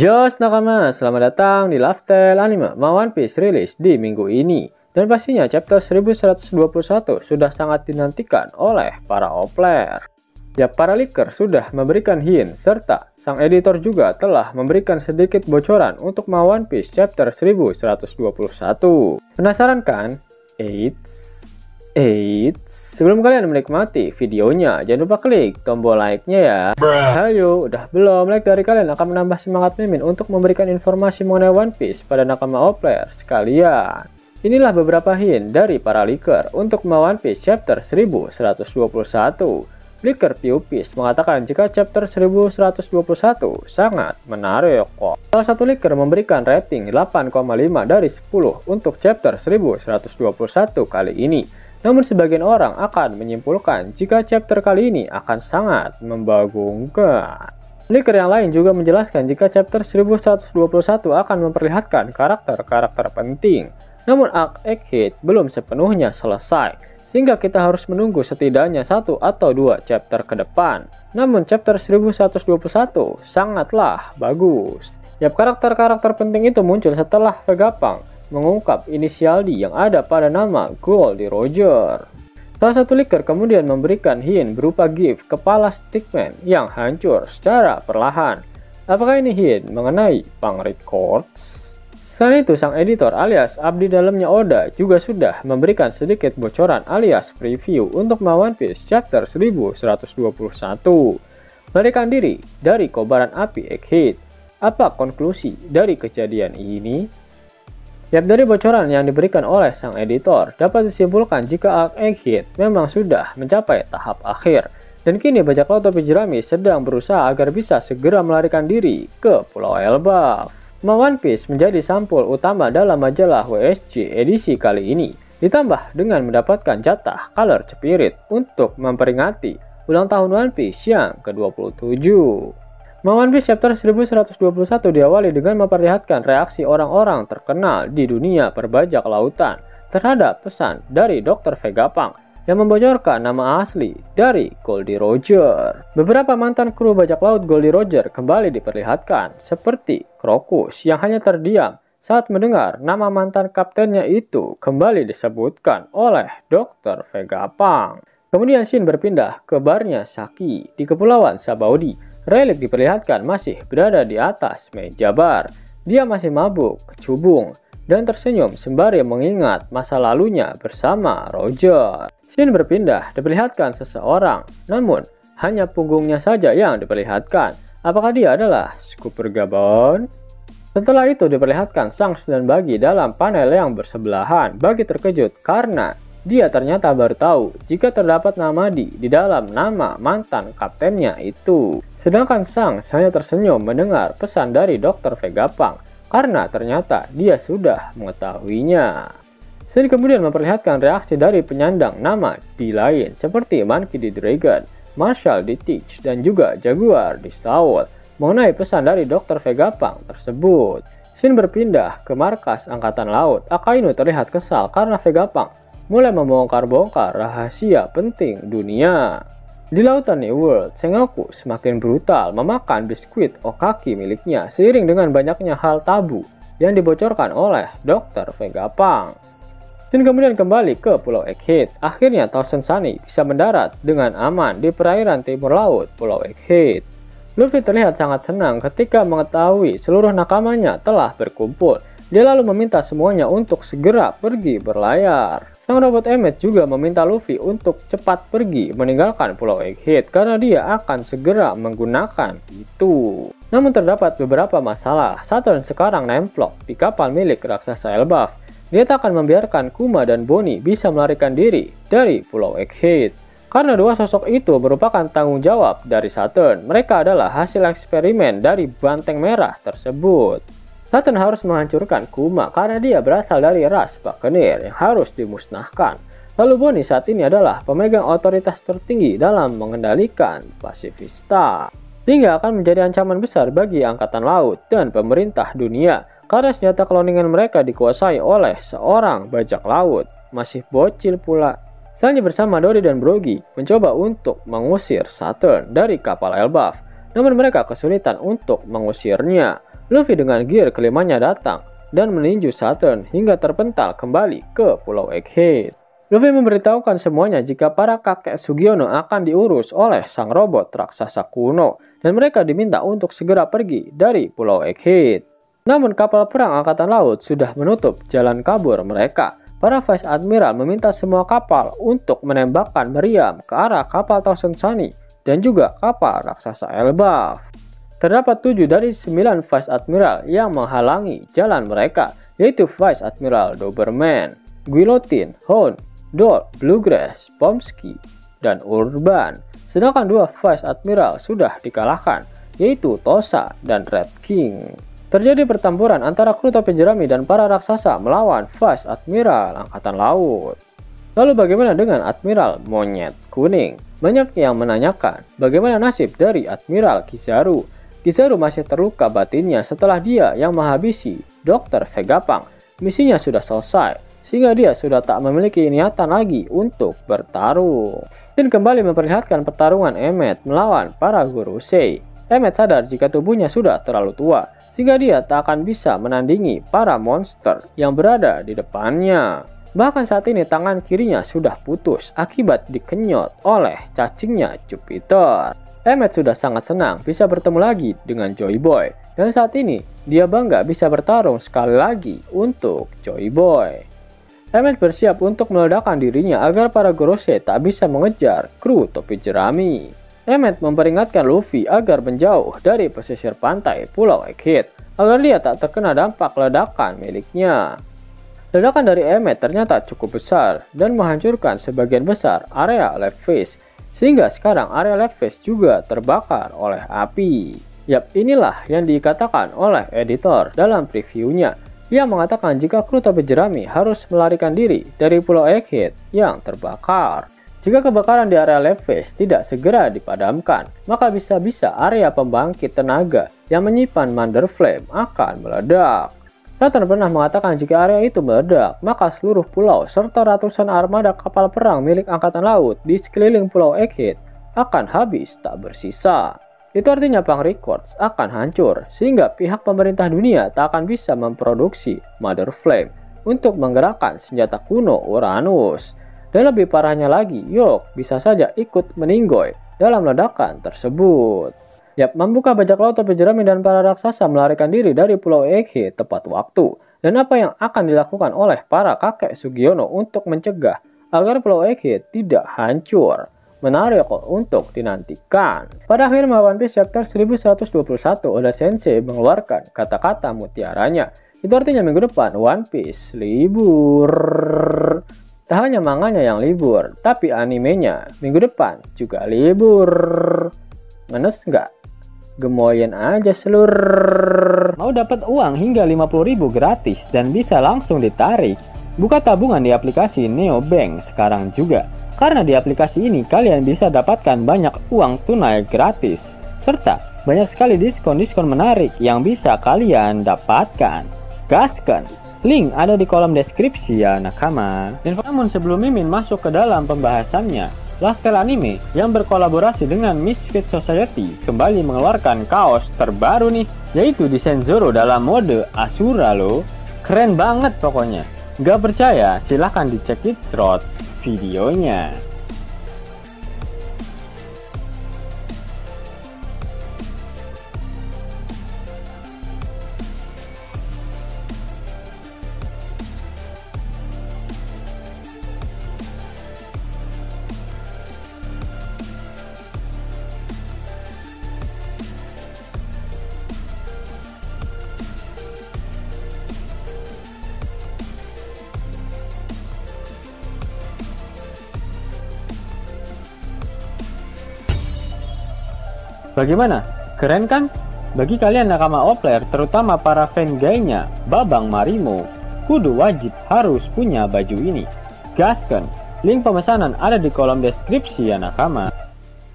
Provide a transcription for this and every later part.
Jos nakama, selamat datang di Lifestyle Anime. One Piece rilis di minggu ini. Dan pastinya chapter 1121 sudah sangat dinantikan oleh para player. Ya, para leaker sudah memberikan hint, serta sang editor juga telah memberikan sedikit bocoran untuk One Piece chapter 1121. Penasaran kan? Sebelum kalian menikmati videonya, jangan lupa klik tombol like-nya ya. Hayo, udah belum? Like dari kalian akan menambah semangat Mimin untuk memberikan informasi mengenai One Piece pada nakama player sekalian. Inilah beberapa hint dari para leaker untuk One Piece chapter 1121. Leaker Piupis mengatakan jika chapter 1121 sangat menarik kok. Salah satu leaker memberikan rating 8,5 dari 10 untuk chapter 1121 kali ini. Namun sebagian orang akan menyimpulkan jika chapter kali ini akan sangat membagongkan. Leaker yang lain juga menjelaskan jika chapter 1121 akan memperlihatkan karakter-karakter penting. Namun arc Egghead belum sepenuhnya selesai, sehingga kita harus menunggu setidaknya 1 atau 2 chapter ke depan. Namun chapter 1121 sangatlah bagus. Yap, karakter-karakter penting itu muncul setelah Vegapunk mengungkap inisial D yang ada pada nama Goldie Roger. Salah satu leaker kemudian memberikan hint berupa gift kepala Stickman yang hancur secara perlahan. Apakah ini hint mengenai Punk Records? Selain itu, sang editor alias abdi dalamnya Oda juga sudah memberikan sedikit bocoran alias preview untuk One Piece chapter 1121. Melarikan diri dari kobaran api Egghead. Apa konklusi dari kejadian ini? Yap, dari bocoran yang diberikan oleh sang editor, dapat disimpulkan jika arc Egghead memang sudah mencapai tahap akhir. Dan kini bajak laut topi jerami sedang berusaha agar bisa segera melarikan diri ke Pulau Elbaf. One Piece menjadi sampul utama dalam majalah WSJ edisi kali ini, ditambah dengan mendapatkan jatah Color Spirit untuk memperingati ulang tahun One Piece yang ke-27. One Piece chapter 1121 diawali dengan memperlihatkan reaksi orang-orang terkenal di dunia perbajak lautan terhadap pesan dari Dr. Vegapunk yang membocorkan nama asli dari Goldie Roger. Beberapa mantan kru bajak laut Goldie Roger kembali diperlihatkan, seperti Crocus yang hanya terdiam saat mendengar nama mantan kaptennya itu kembali disebutkan oleh Dr. Vegapunk. Kemudian scene berpindah ke barnya Saki di Kepulauan Sabaody. Relic diperlihatkan masih berada di atas meja bar. Dia masih mabuk, kecubung, dan tersenyum sembari mengingat masa lalunya bersama Roger. Scene berpindah diperlihatkan seseorang, namun hanya punggungnya saja yang diperlihatkan. Apakah dia adalah Scooper Gabon? Setelah itu diperlihatkan Shanks dan Buggy dalam panel yang bersebelahan. Buggy terkejut karena dia ternyata baru tahu jika terdapat nama di dalam nama mantan kaptennya itu. Sedangkan Shanks hanya tersenyum mendengar pesan dari Dr. Vegapunk karena ternyata dia sudah mengetahuinya. Scene kemudian memperlihatkan reaksi dari penyandang nama di lain seperti Monkey D. Dragon, Marshall D. Teach, dan juga Jaguar di Saul mengenai pesan dari Dr. Vegapunk tersebut. Scene berpindah ke markas Angkatan Laut. Akainu terlihat kesal karena Vegapunk mulai membongkar-bongkar rahasia penting dunia. Di lautan New World, Sengoku semakin brutal memakan biskuit Okaki miliknya seiring dengan banyaknya hal tabu yang dibocorkan oleh Dr. Vegapunk. Dan kemudian kembali ke Pulau Egghead. Akhirnya Thousand Sunny bisa mendarat dengan aman di perairan timur laut Pulau Egghead. Luffy terlihat sangat senang ketika mengetahui seluruh nakamanya telah berkumpul. Dia lalu meminta semuanya untuk segera pergi berlayar. Sang robot Emmet juga meminta Luffy untuk cepat pergi meninggalkan Pulau Egghead karena dia akan segera menggunakan itu. Namun terdapat beberapa masalah. Saturn sekarang nemplok di kapal milik raksasa Elbaf. Dia tak akan membiarkan Kuma dan Bonnie bisa melarikan diri dari Pulau Egghead. Karena dua sosok itu merupakan tanggung jawab dari Saturn. Mereka adalah hasil eksperimen dari banteng merah tersebut. Saturn harus menghancurkan Kuma karena dia berasal dari ras Buccaneer yang harus dimusnahkan. Lalu Bonnie saat ini adalah pemegang otoritas tertinggi dalam mengendalikan Pacifista, sehingga akan menjadi ancaman besar bagi Angkatan Laut dan pemerintah dunia karena senjata cloningan mereka dikuasai oleh seorang bajak laut masih bocil pula. Sanji bersama Dory dan Brogy mencoba untuk mengusir Saturn dari kapal Elbaf, namun mereka kesulitan untuk mengusirnya. Luffy dengan gear kelimanya datang dan meninju Saturn hingga terpental kembali ke Pulau Egghead. Luffy memberitahukan semuanya jika para kakek Sugiono akan diurus oleh sang robot raksasa kuno dan mereka diminta untuk segera pergi dari Pulau Egghead. Namun kapal perang angkatan laut sudah menutup jalan kabur mereka. Para Vice Admiral meminta semua kapal untuk menembakkan meriam ke arah kapal Thousand Sunny dan juga kapal raksasa Elbaf. Terdapat 7 dari 9 Vice Admiral yang menghalangi jalan mereka, yaitu Vice Admiral Doberman, Guillotine, Hound, Dol, Bluegrass, Pomsky, dan Urban. Sedangkan 2 Vice Admiral sudah dikalahkan, yaitu Tosa dan Red King. Terjadi pertempuran antara kru topi jerami dan para raksasa melawan Vice Admiral Angkatan Laut. Lalu bagaimana dengan Admiral Monyet Kuning? Banyak yang menanyakan bagaimana nasib dari Admiral Kizaru. Kizaru masih terluka batinnya setelah dia yang menghabisi Dr. Vegapunk. Misinya sudah selesai, sehingga dia sudah tak memiliki niatan lagi untuk bertarung. Dan kembali memperlihatkan pertarungan Emmet melawan para Gorosei. Emmet sadar jika tubuhnya sudah terlalu tua, sehingga dia tak akan bisa menandingi para monster yang berada di depannya. Bahkan saat ini tangan kirinya sudah putus akibat dikenyot oleh cacingnya Jupiter. Emmet sudah sangat senang bisa bertemu lagi dengan Joy Boy, dan saat ini dia bangga bisa bertarung sekali lagi untuk Joy Boy. Emmet bersiap untuk meledakkan dirinya agar para Gorosei tak bisa mengejar kru topi jerami. Emmet memperingatkan Luffy agar menjauh dari pesisir pantai Pulau Egghead agar dia tak terkena dampak ledakan miliknya. Ledakan dari Emmet ternyata cukup besar dan menghancurkan sebagian besar area left face, sehingga sekarang area left face juga terbakar oleh api. Yap, inilah yang dikatakan oleh editor dalam previewnya. Ia mengatakan jika kru topi jerami harus melarikan diri dari Pulau Egghead yang terbakar. Jika kebakaran di area left face tidak segera dipadamkan, maka bisa-bisa area pembangkit tenaga yang menyimpan Mother Flame akan meledak. Saturn pernah mengatakan jika area itu meledak, maka seluruh pulau serta ratusan armada kapal perang milik Angkatan Laut di sekeliling Pulau Egghead akan habis tak bersisa. Itu artinya Punk Records akan hancur, sehingga pihak pemerintah dunia tak akan bisa memproduksi Mother Flame untuk menggerakkan senjata kuno Uranus. Dan lebih parahnya lagi, York bisa saja ikut meninggoy dalam ledakan tersebut. Yap, membuka bajak laut topi jerami dan para raksasa melarikan diri dari Pulau Egghead tepat waktu. Dan apa yang akan dilakukan oleh para kakek Sugiono untuk mencegah agar Pulau Egghead tidak hancur? Menarik untuk dinantikan. Pada akhir One Piece chapter 1121, Oda Sensei mengeluarkan kata-kata mutiaranya. Itu artinya minggu depan One Piece libur. Tak hanya manganya yang libur, tapi animenya minggu depan juga libur. Ngenes nggak? Gemoyen aja seluruh. Mau dapat uang hingga 50.000 gratis dan bisa langsung ditarik? Buka tabungan di aplikasi Neobank sekarang juga. Karena di aplikasi ini kalian bisa dapatkan banyak uang tunai gratis. Serta banyak sekali diskon-diskon menarik yang bisa kalian dapatkan. Gaskan! Link ada di kolom deskripsi ya nakama. Namun sebelum Mimin masuk ke dalam pembahasannya, Lifestyle Anime yang berkolaborasi dengan Misfit Society kembali mengeluarkan kaos terbaru nih, yaitu desain Zoro dalam mode Asura loh. Keren banget pokoknya. Gak percaya? Silahkan dicek di thread videonya. Bagaimana? Keren kan? Bagi kalian nakama Opler, terutama para fan gaynya Babang Marimo, kudu wajib harus punya baju ini. Gaskan! Link pemesanan ada di kolom deskripsi ya nakama.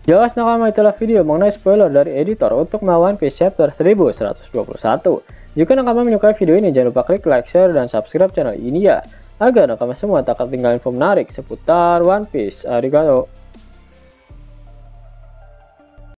Jelas nakama, itulah video mengenai spoiler dari editor untuk One Piece chapter 1121. Jika nakama menyukai video ini, jangan lupa klik like, share, dan subscribe channel ini ya, agar nakama semua tak ketinggalan info menarik seputar One Piece. Arigato!